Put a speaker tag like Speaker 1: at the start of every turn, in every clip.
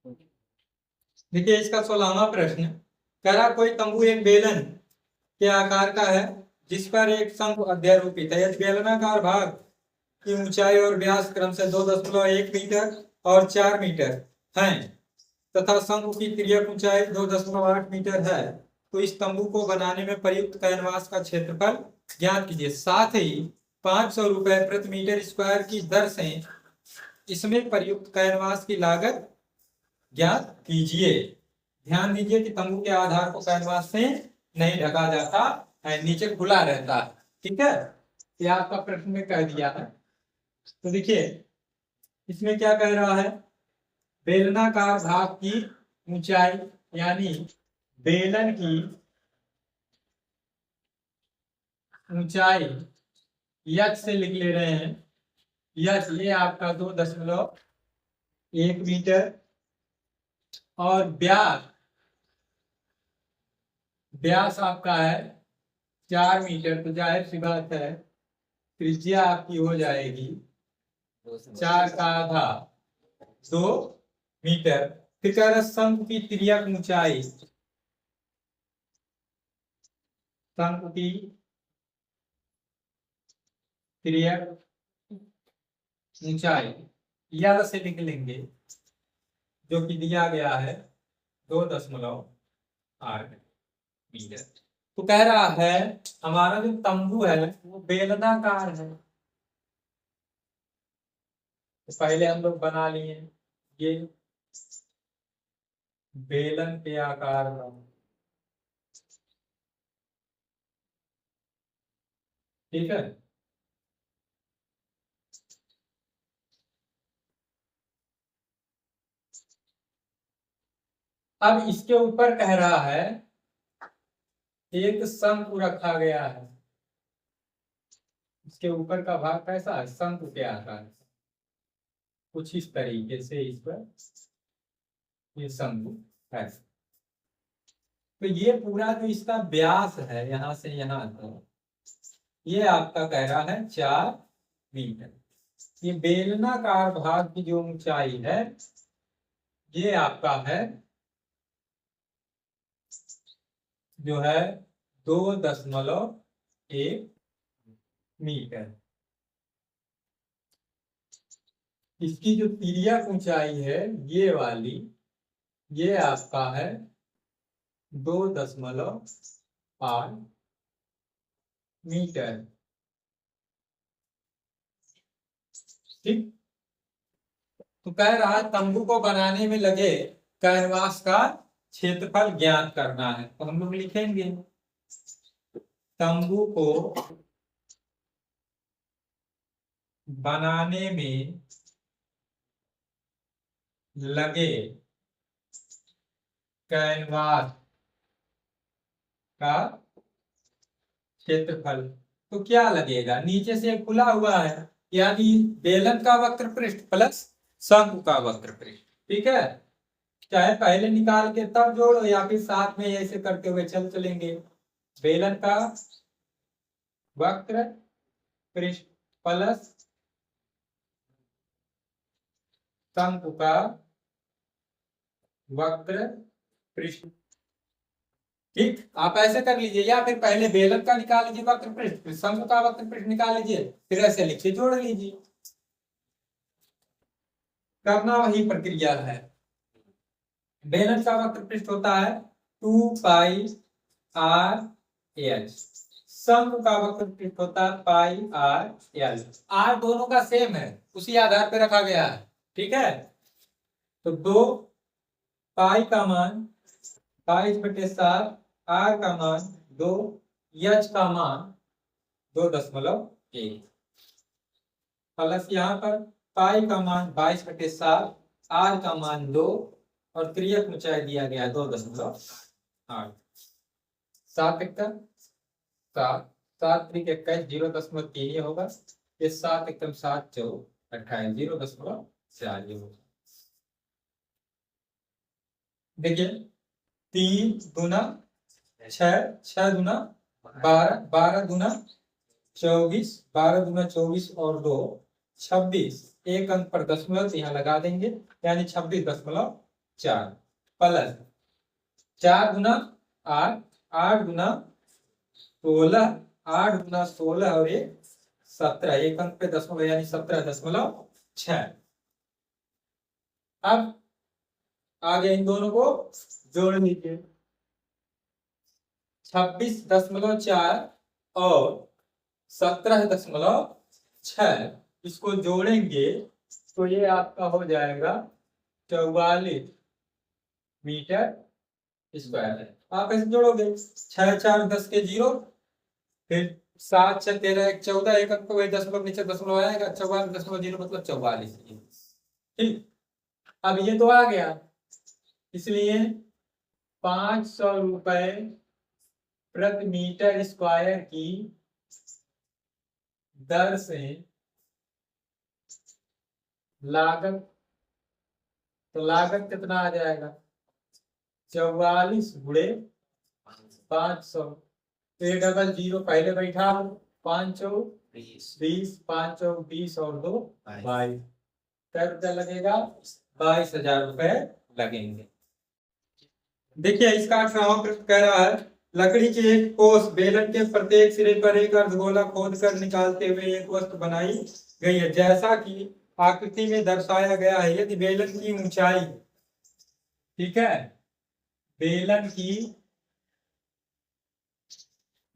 Speaker 1: देखिए इसका 16वां प्रश्न कह रहा कोई तंबू एक बेलन के आकार का है जिस पर एक शंकु अध्यारोपित है। यदि बेलनाकार भाग की ऊंचाई और व्यास क्रम से 2.1 मीटर और 4 मीटर है तथा शंकु की तिर्यक ऊंचाई 2.8 मीटर है तो इस तंबू को बनाने में प्रयुक्त कैनवास का क्षेत्रफल ज्ञात कीजिए। साथ ही 500 रुपए प्रति मीटर स्क्वायर की दर से इसमें प्रयुक्त कैनवास की लागत ज्ञात कीजिए। ध्यान दीजिए कि तंबू के आधार को कैनवास से नहीं ढका जाता है, नीचे खुला रहता है। ठीक है, ये आपका प्रश्न में कह दिया है। तो देखिए इसमें क्या कह रहा है, बेलनाकार भाग की ऊंचाई यानी बेलन की ऊंचाई यच से लिख ले रहे हैं। यच ये आपका 2.1 मीटर और व्यास आपका है 4 मीटर। तो जाहिर सी बात है त्रिज्या आपकी हो जाएगी 4 का आधा 2 मीटर। फिर कह रहा शंकु की तिर्यक ऊंचाई, शंकु की तिर्यक ऊंचाई यह से लिख लेंगे जो कि दिया गया है 2.8 मीटर। तो कह रहा है हमारा जो तंबू है वो बेलनाकार है। तो पहले हम लोग बना लिए ये बेलन के आकार का, ठीक है। अब इसके ऊपर कह रहा है एक शंकु रखा गया है। इसके ऊपर का भाग कैसा है, शंकु के आकार, कुछ इस तरीके से इस पर ये शंकु है। तो ये पूरा जो इसका व्यास है यहां से यहां तक ये आपका कह रहा है 4 मीटर। ये बेलनाकार भाग की जो ऊंचाई है ये आपका है जो है 2.1 मीटर। इसकी जो तिर्यक ऊंचाई है ये वाली ये आपका है 2.8 मीटर। ठीक, तो कह रहा है तंबू को बनाने में लगे कैनवास का क्षेत्रफल ज्ञात करना है। तो हम लोग लिखेंगे तंबू को बनाने में लगे कैनवास का क्षेत्रफल। तो क्या लगेगा, नीचे से खुला हुआ है यानी बेलन का वक्र पृष्ठ प्लस शंकु का वक्र पृष्ठ। ठीक है, चाहे पहले निकाल के तब जोड़ो या फिर साथ में ऐसे करते हुए चलेंगे। बेलन का वक्र पृष्ठ प्लस शंकु का वक्र पृष्ठ। ठीक, आप ऐसे कर लीजिए या फिर पहले बेलन का निकाल लीजिए वक्र पृष्ठ, फिर शंकु का वक्र पृष्ठ निकाल लीजिए, फिर ऐसे लिखिए जोड़ लीजिए। करना वही प्रक्रिया है। बेलन का वक्र पृष्ठ होता है 2 पाई आर एल, शंकु का वक्र पृष्ठ होता है पाई आर एल। आर दोनों का सेम है, उसी आधार पर रखा गया है। ठीक है, तो 2 पाई का मान 22/7, आर का मान 2, एच का मान 2.1 प्लस यहाँ पर पाई का मान 22/7, आर का मान 2 और तिर्यक ऊंचाई दिया गया 2.8। 7 एकम 7, 7 त्रिक 21, 0.3 ये होगा। ये 7 एकम 7 4 28, 0.4 ये होगा। देखिए 3 दूना 6, 6 दूना 12, 12 दूना 24, 12 दूना 24 और 2 26, एक अंक पर दशमलव यहाँ लगा देंगे यानी 26.4 4 प्लस 4 गुना 8, 8 गुना 16, 8 गुना 16 और ये 17, एक अंक पे दशमलव यानी 17.6। अब आगे इन दोनों को जोड़ लीजिए, 26.4 और 17.6, इसको जोड़ेंगे तो ये आपका हो जाएगा 44 मीटर स्क्वायर। आप ऐसे जोड़ोगे 6 4 10 के 0, फिर 7 6 13 1 14, एक अंक वही दशमलव नीचे दशमलव आएगा, 44.0 मतलब 44। ठीक, अब ये तो आ गया, इसलिए 500 रुपए प्रति मीटर स्क्वायर की दर से लागत, तो लागत कितना आ जाएगा 44 गुणे 500, तो डबल 0 पहले बैठा, 5 चौक 20, 5 चौक 20 और 2 22, क्या रुपया लगेगा 22,000 रुपए लगेंगे। देखिए इसका 8वां प्रश्न कह रहा है, लकड़ी के एक कोस बेलन के प्रत्येक सिरे पर एक अर्धगोला खोद कर निकालते हुए एक वस्तु बनाई गई है, जैसा कि आकृति में दर्शाया गया है। यदि बेलन की ऊंचाई, ठीक है, बेलन की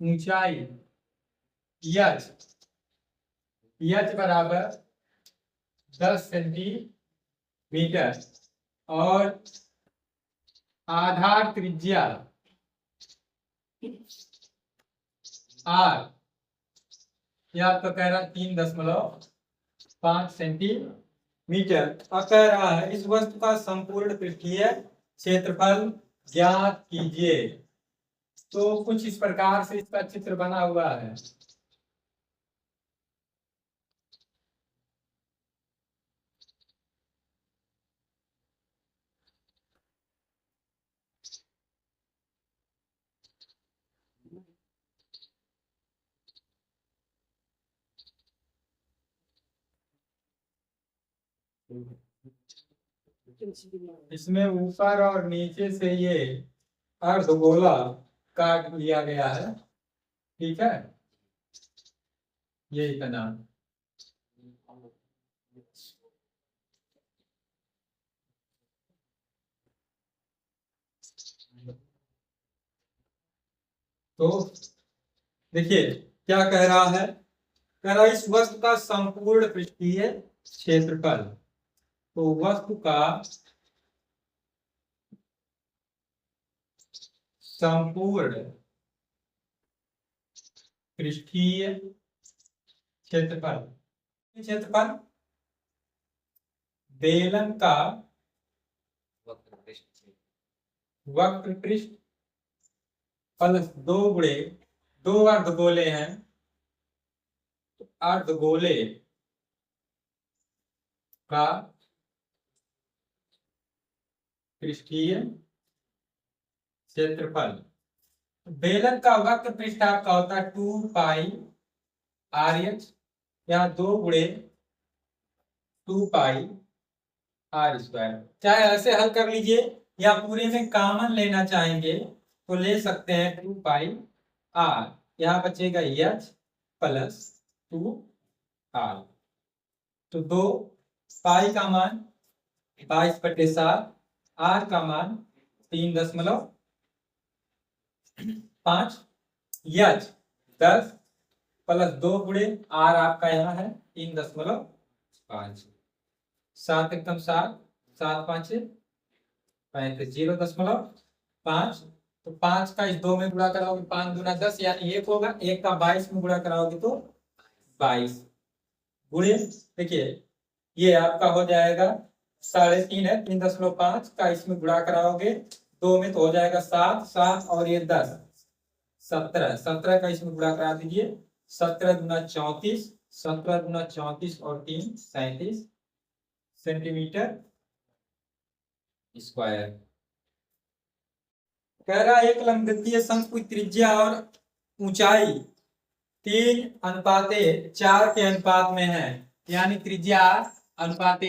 Speaker 1: ऊंचाई यच बराबर 10 सेंटीमीटर और आधार त्रिज्या आर, यह आपका कह रहा है 3.5 सेंटीमीटर। अब कह रहा है इस वस्तु का संपूर्ण पृष्ठीय क्षेत्रफल ज्ञात कीजिए। तो कुछ इस प्रकार से इसका चित्र बना हुआ है। इसमें ऊपर और नीचे से ये अर्धगोला काट लिया गया है, ठीक है, ये इतना। तो देखिए क्या कह रहा है, कह रहा है इस वस्तु का संपूर्ण पृष्ठीय क्षेत्रफल, तो वस्तु का संपूर्ण पृष्ठीय क्षेत्रफल, क्षेत्रफल बेलन का वक्र पृष्ठ प्लस 2 गुणे 2 अर्धगोले हैं, तो अर्धगोले का पृष्ठीय क्षेत्रफल। बेलन का वक्र पृष्ठ आपका होता है 2 पाई आर एच, यहाँ 2 गुणे 2 पाई आर स्क्वायर। चाहे ऐसे हल कर लीजिए या पूरे में कॉमन लेना चाहेंगे तो ले सकते हैं 2 पाई आर, यहाँ बचेगा एच प्लस 2 आर, तो 2 पाई का मान 22/7, आर का मान 3.5, एच 10 प्लस 2 गुणे आर आपका यहाँ है 3.5, 7 एकदम 7, 7 5 35, 0.5, तो 5 का इस 2 में गुणा कराओगे 5 दूना 10 यानी 1 होगा, 1 का 22 में गुणा कराओगे तो 22 गुणे, देखिए ये आपका हो जाएगा 3.5 है, 3.5 का इसमें गुणा कराओगे 2 में तो हो जाएगा 7, 7 और ये 10 17, 17 का इसमें गुणा करा दीजिए, 17 दूना 34, 17 दूना 34 और 3 37 सेंटीमीटर स्क्वायर। कह रहा है एक लंबवृत्तीय शंकु की त्रिज्या और ऊंचाई 3:4 के अनुपात में है, यानी त्रिज्या अनुपात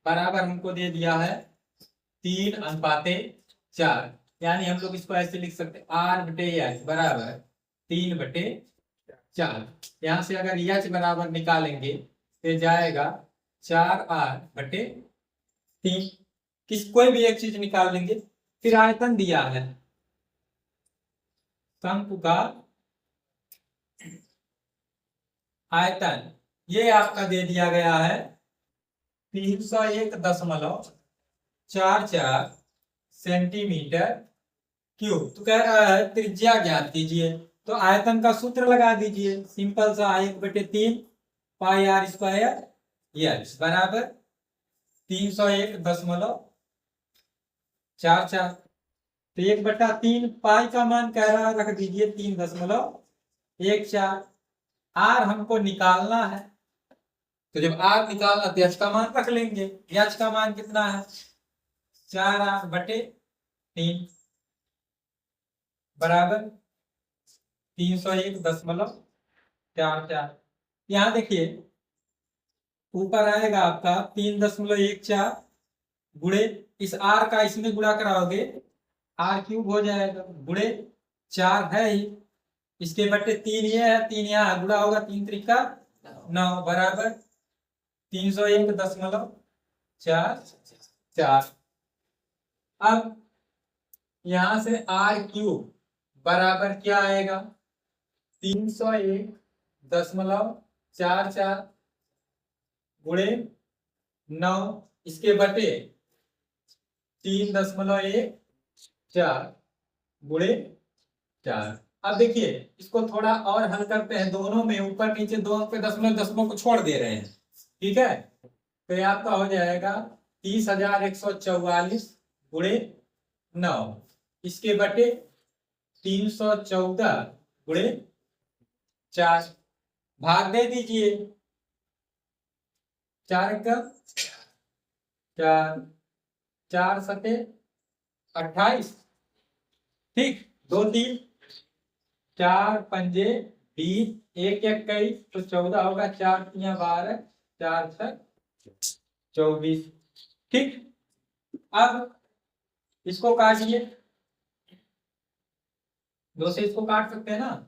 Speaker 1: बराबर हमको दे दिया है 3:4, यानी हम लोग इसको ऐसे लिख सकते R/H बराबर 3/4। यहाँ से अगर H बराबर निकालेंगे तो जाएगा 4R/3। कोई भी एक चीज निकाल लेंगे। फिर आयतन दिया है, शंकु का आयतन ये आपका दे दिया गया है 301.44 सेंटीमीटर क्यूब। तो कह रहा है त्रिज्या ज्ञात कीजिए, तो आयतन का सूत्र लगा दीजिए, सिंपल सा 1/3 पाई r स्क्वायर एच बराबर 301.44। तो 1/3 पाई का मान कह रहा है, रख दीजिए 3.14। आर हमको निकालना है, तो जब आर निकालना तो एच का मान रख लेंगे। एच का मान कितना है 4R/3 बराबर 301.44। यहाँ देखिए ऊपर आएगा आपका 3.14 गुणे इस आर का इसमें गुणा कराओगे R³ हो जाएगा, गुणे 4 है ही, इसके बट्टे 3 ये है, 3 यहाँ गुणा होगा 3 त्रिका 9 बराबर 301.44। अब यहां से R³ बराबर क्या आएगा 301.44 गुणे 9, इसके बटे 3.14 गुणे 4। अब देखिए इसको थोड़ा और हल करते हैं, दोनों में ऊपर नीचे दो पे दशमलव को छोड़ दे रहे हैं, ठीक है। तो ये आपका हो जाएगा 30,144 गुणे 9, इसके बटे 314 गुणे 4, भाग दे दीजिए 4 का 4, 4 सते 28, ठीक, 2 3 4 पंजे 20, 1 21 तो 14 होगा, 4 3 12, 4 6 24, ठीक। अब इसको काटिए, 2 से इसको काट सकते हैं ना,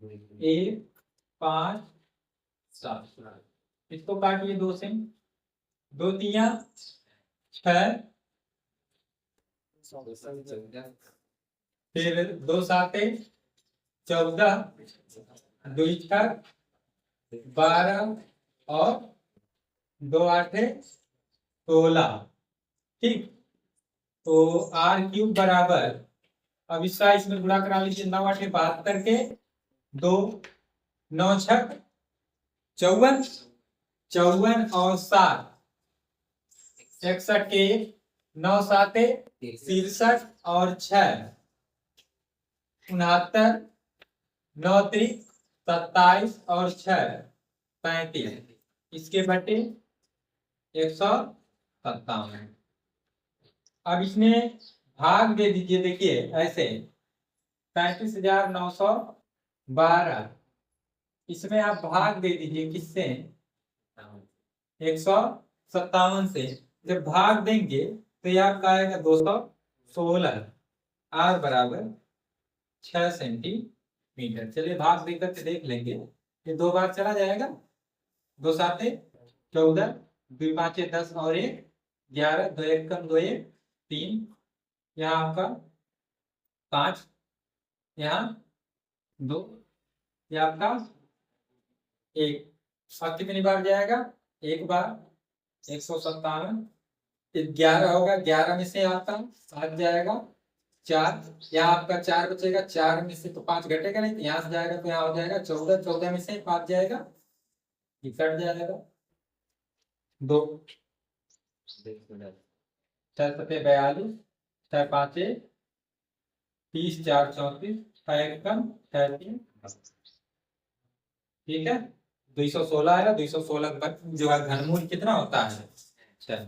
Speaker 1: 1 5 7, इसको काटिए 2 से, 2 3 6, फिर 2 7 14, 2 6 12 और 2 8 16, ठीक। तो R³ बराबर, अब इसका इसमें गुणा करा लीजिए, 9 8 72 के 2, 9 6 54, 54 और 7 61 के 9 7 63 और 6 69, 9 3 27 और 6 35, इसके बटे 157। अब इसमें भाग दे दीजिए, देखिए ऐसे 35,912, इसमें आप भाग दे दीजिए किससे 157 से। जब भाग देंगे तो ये आपका आएगा 216, R बराबर 6 सेंटीमीटर। चलिए भाग दे करके देख लेंगे, ये 2 बार चला जाएगा, 2 7 14, 2 5 10 और 1 11, 2 1 कम 2 1 3, यहाँ आपका 5, यहाँ 2, ये आपका 1। अब कितनी बार जाएगा, 1 बार 157, 11 होगा, 11 में से आपका 7 जाएगा 4, यहाँ आपका 4 बचेगा, 4 में से तो 5 घटेगा नहीं, तो यहाँ से जाएगा तो यहाँ हो जाएगा 14, 14 में से 5 जाएगा, ये कट जाएगा 2, 6 7 42, 6 5 30, 4 34, 6 1 कम 6 3, ठीक है। 216 है, 216 जो है घनमूल कितना होता है 6।